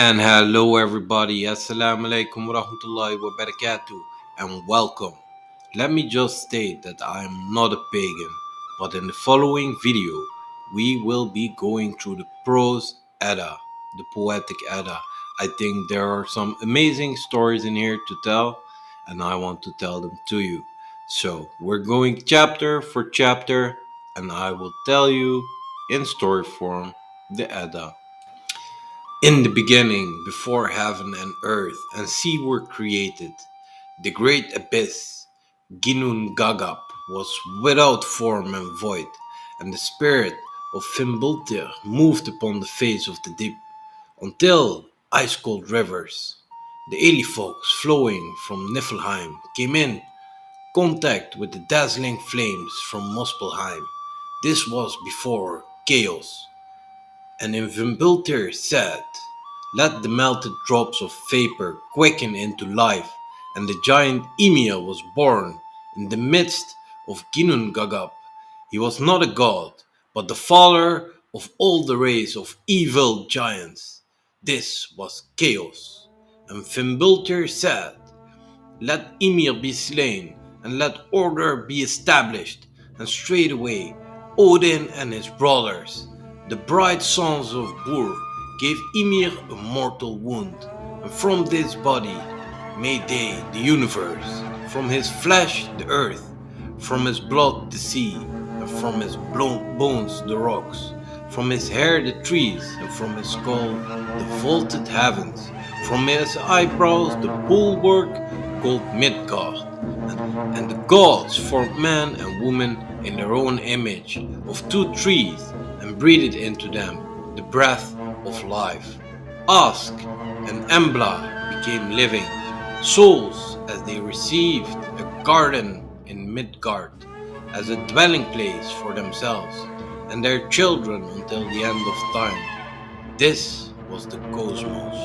And hello everybody, Assalamu alaikum wa rahmatullahi wa barakatuh, and welcome. Let me just state that I am not a pagan, but in the following video, we will be going through the prose Edda, the Poetic Edda. I think there are some amazing stories in here to tell, and I want to tell them to you. So we're going chapter for chapter, and I will tell you in story form the Edda. In the beginning, before heaven and earth and sea were created, the great abyss, Ginun Gagap, was without form and void, and the spirit of Fimbultir moved upon the face of the deep, until ice-cold rivers, the Eliffolks flowing from Niflheim, came in contact with the dazzling flames from Muspelheim. This was before chaos. And Fimbultir said, "Let the melted drops of vapor quicken into life," and the giant Ymir was born in the midst of Ginnungagap. He was not a god, but the father of all the race of evil giants. This was chaos. And Fimbultir said, "Let Ymir be slain, and let order be established." And straightway Odin and his brothers, the bright sons of Bur, gave Ymir a mortal wound, and from this body made they the universe, from his flesh the earth, from his blood the sea, and from his bones the rocks, from his hair the trees, and from his skull the vaulted heavens, from his eyebrows the bulwark called Midgard. And the gods formed man and woman in their own image of two trees, and breathed into them the breath of life. Ask and Embla became living souls as they received a garden in Midgard as a dwelling place for themselves and their children until the end of time. This was the cosmos.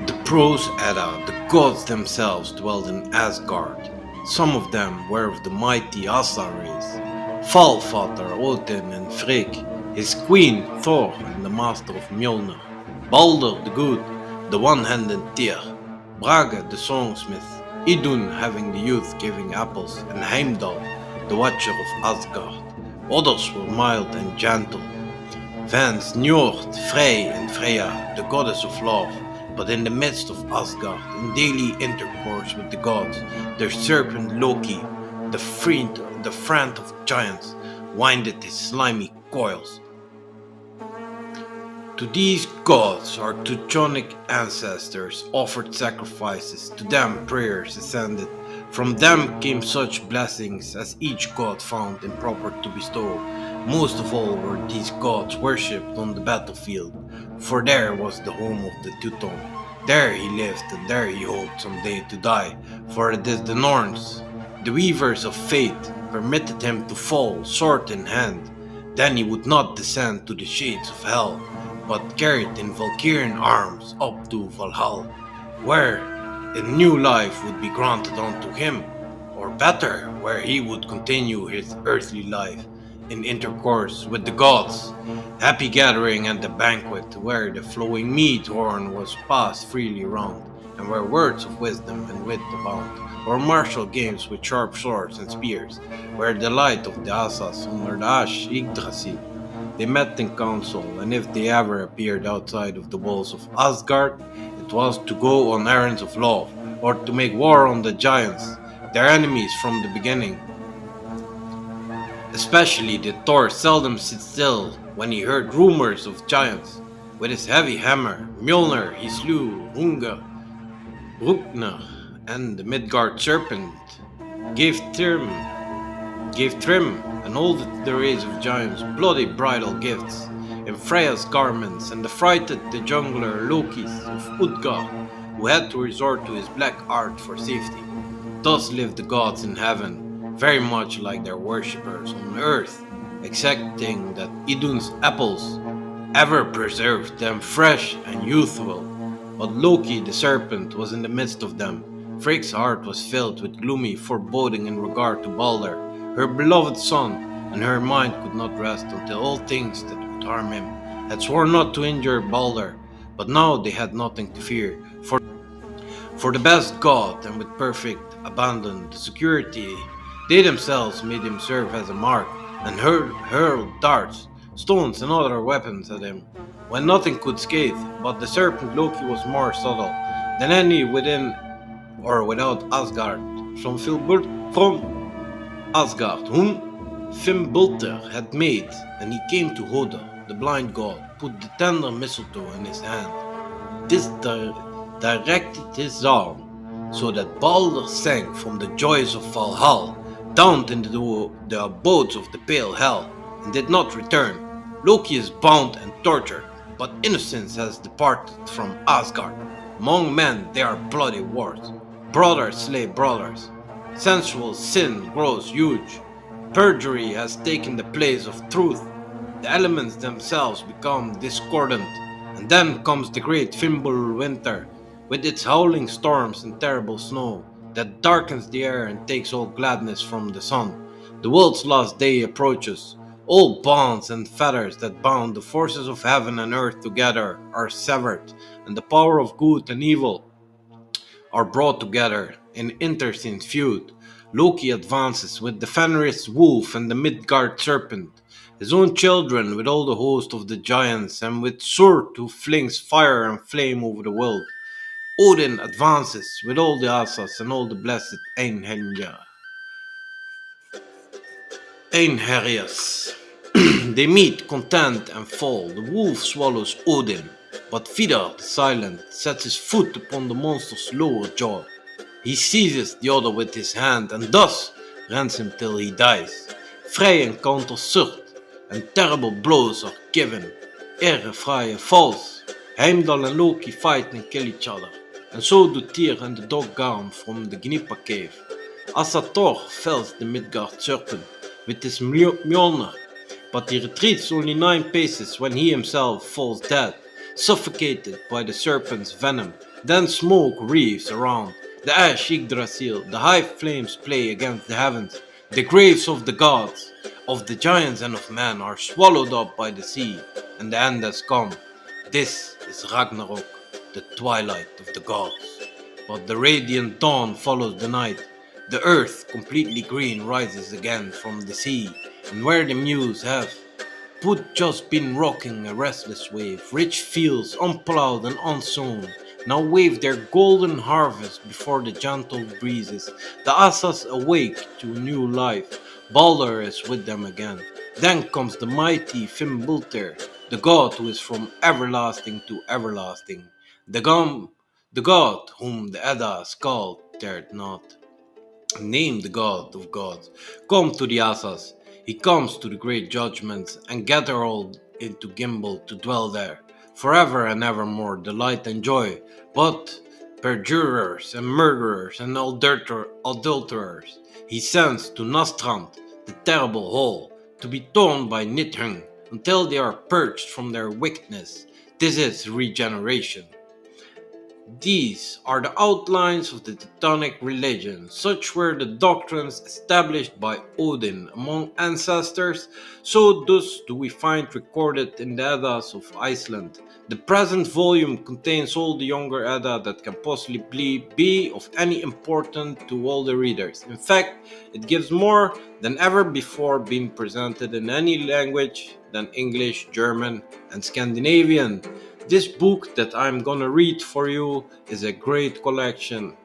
The prose Edda, the gods themselves dwelled in Asgard. Some of them were of the mighty Asa race, Valfather Odin and Frigg, his queen Thor and the master of Mjolnir, Balder the good, the one-handed Tyr, Brage the songsmith, Idun having the youth-giving apples, and Heimdall, the watcher of Asgard. Others were mild and gentle, Vans, Njord, Frey and Freya, the goddess of love. But in the midst of Asgard, in daily intercourse with the gods, their serpent Loki, the friend of giants, winded his slimy coils. To these gods our Teutonic ancestors offered sacrifices, to them prayers ascended. From them came such blessings as each god found improper to bestow. Most of all were these gods worshipped on the battlefield, for there was the home of the Teuton. There he lived, and there he hoped someday to die, for it is the Norns, the weavers of fate, permitted him to fall sword in hand. Then he would not descend to the shades of hell, but carried in Valkyrian arms up to Valhalla, where a new life would be granted unto him, or better, where he would continue his earthly life in intercourse with the gods. Happy gathering at the banquet, where the flowing mead horn was passed freely round, and where words of wisdom and wit abound, or martial games with sharp swords and spears, where the light of the Asas under the Ash Yggdrasil. They met in council, and if they ever appeared outside of the walls of Asgard, it was to go on errands of love, or to make war on the giants, their enemies from the beginning. Especially did Thor seldom sit still when he heard rumors of giants. With his heavy hammer, Mjolnir, he slew Hunga, Rukna, and the Midgard serpent, gave Thrym and all the race of giants bloody bridal gifts in Freya's garments, and affrighted the jungler Lokis of Utgard, who had to resort to his black art for safety. Thus lived the gods in heaven, very much like their worshippers on earth, excepting that Idun's apples ever preserved them fresh and youthful. But Loki the serpent was in the midst of them. Frigg's heart was filled with gloomy foreboding in regard to Balder, her beloved son, and her mind could not rest until all things that would harm him had sworn not to injure Balder. But now they had nothing to fear, for the best god, and with perfect abandon to security, they themselves made him serve as a mark, and hurled darts, stones, and other weapons at him, when nothing could scathe. But the serpent Loki was more subtle than any within or without Asgard, from Asgard, whom Fimbulter had made, and he came to Hoda, the blind god, put the tender mistletoe in his hand. This directed his arm, so that Balder sank from the joys of Valhalla down into the abodes of the pale hell, and did not return. Loki is bound and tortured, but innocence has departed from Asgard. Among men there are bloody wars. Brothers slay brothers. Sensual sin grows huge. Perjury has taken the place of truth. The elements themselves become discordant, and then comes the great Fimbul winter, with its howling storms and terrible snow that darkens the air and takes all gladness from the sun. The world's last day approaches. All bonds and fetters that bound the forces of heaven and earth together are severed, and the power of good and evil are brought together in intestine feud. Loki advances with the Fenris wolf and the Midgard serpent, his own children with all the host of the giants, and with Surt who flings fire and flame over the world. Odin advances with all the Asas and all the blessed Einherjas. They meet, contend, and fall. The wolf swallows Odin, but Vidar the Silent sets his foot upon the monster's lower jaw. He seizes the other with his hand and thus rends him till he dies. Frey encounters Surt, and terrible blows are given. Ere Frey falls. Heimdall and Loki fight and kill each other, and so do Tyr and the dog Garm from the Gnipa cave. Asa Thor fells the Midgard serpent with his Mjolnir, but he retreats only 9 paces when he himself falls dead, suffocated by the serpent's venom. Then smoke wreaths around. The ash Yggdrasil, the high flames play against the heavens. The graves of the gods, of the giants and of men are swallowed up by the sea, and the end has come. This is Ragnarok, the twilight of the gods. But the radiant dawn follows the night. The earth, completely green, rises again from the sea, and where the Muse have just been rocking a restless wave, rich fields unplowed and unsown, now wave their golden harvest before the gentle breezes. The Asas awake to new life. Balder is with them again. Then comes the mighty Fimbulter, the god who is from everlasting to everlasting, the god whom the Eddas called dared not name, the God of gods. Come to the Asas. He comes to the great judgments and gather all into Gimbal to dwell there, forever and evermore, delight and joy. But perjurers and murderers and adulterers he sends to Nastrand, the terrible hole, to be torn by Nidhung until they are purged from their wickedness. This is regeneration. These are the outlines of the Teutonic religion. Such were the doctrines established by Odin among ancestors, so thus do we find recorded in the Eddas of Iceland. The present volume contains all the younger Edda that can possibly be of any importance to all the readers. In fact, it gives more than ever before been presented in any language than English, German, and Scandinavian. This book that I'm gonna read for you is a great collection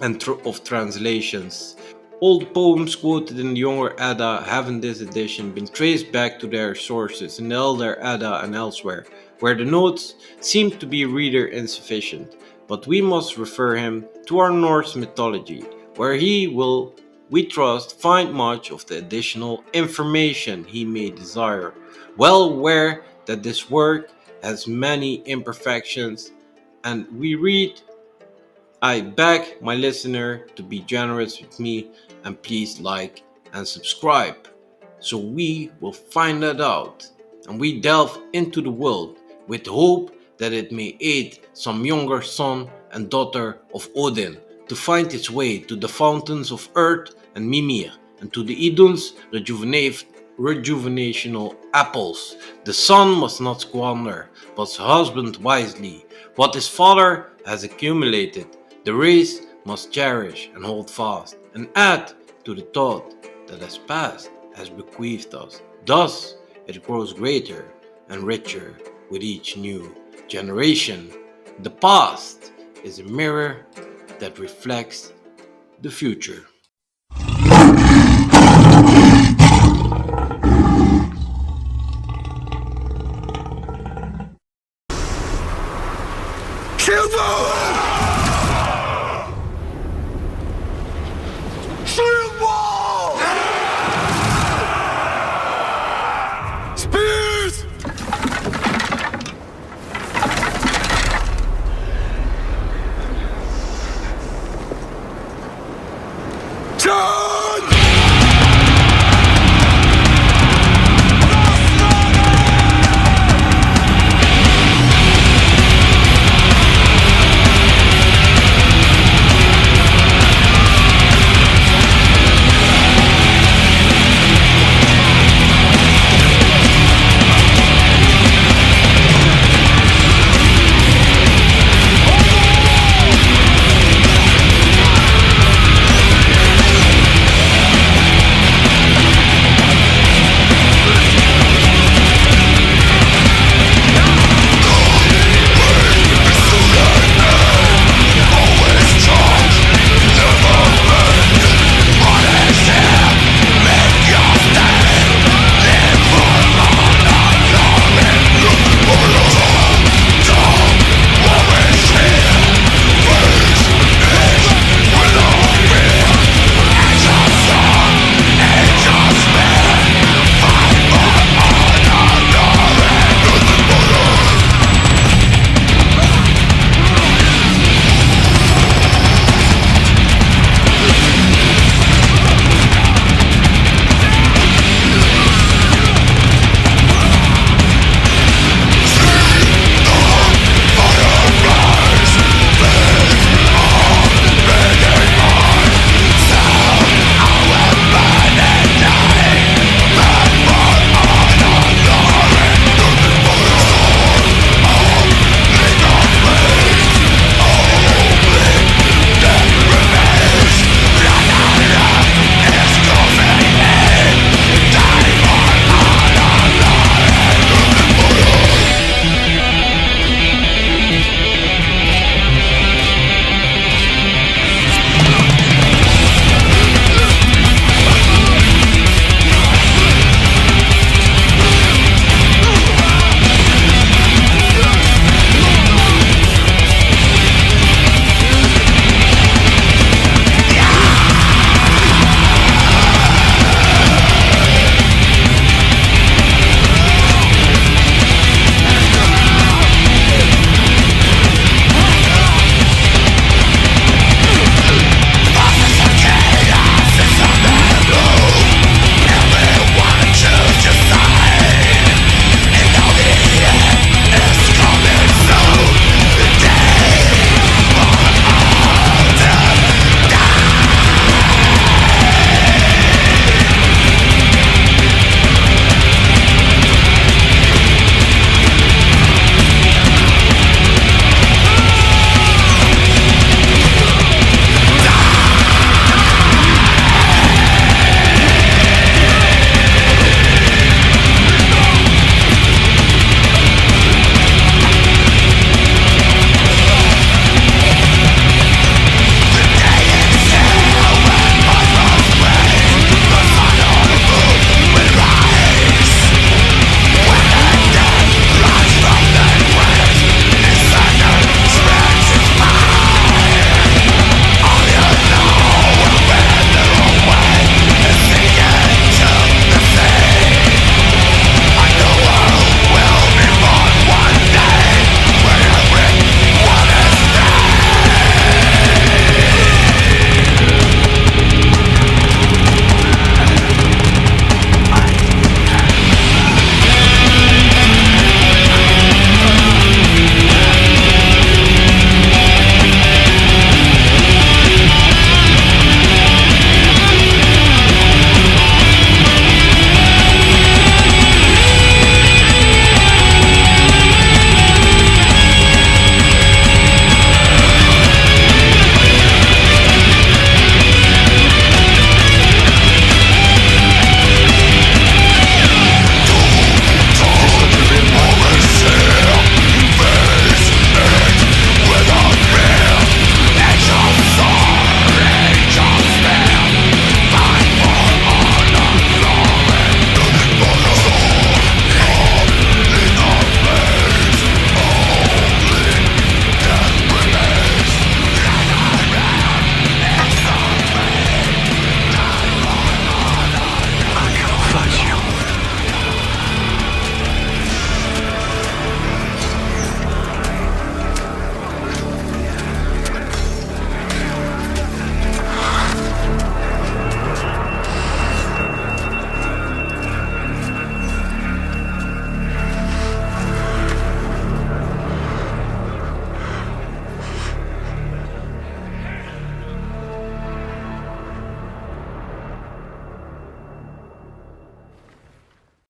of translations. Old poems quoted in the Younger Edda have in this edition been traced back to their sources in the Elder Edda and elsewhere, where the notes seem to be reader insufficient. But we must refer him to our Norse mythology, where he will, we trust, find much of the additional information he may desire, well aware that this work has many imperfections, and I beg my listener to be generous with me and please like and subscribe, so we will find that out and we delve into the world with hope that it may aid some younger son and daughter of Odin to find its way to the fountains of earth and Mimir, and to the Idun's rejuvenational apples. The son must not squander, but husband wisely what his father has accumulated. The race must cherish and hold fast, and add to the thought that has passed has bequeathed us. Thus it grows greater and richer with each new generation. The past is a mirror that reflects the future. Kill them!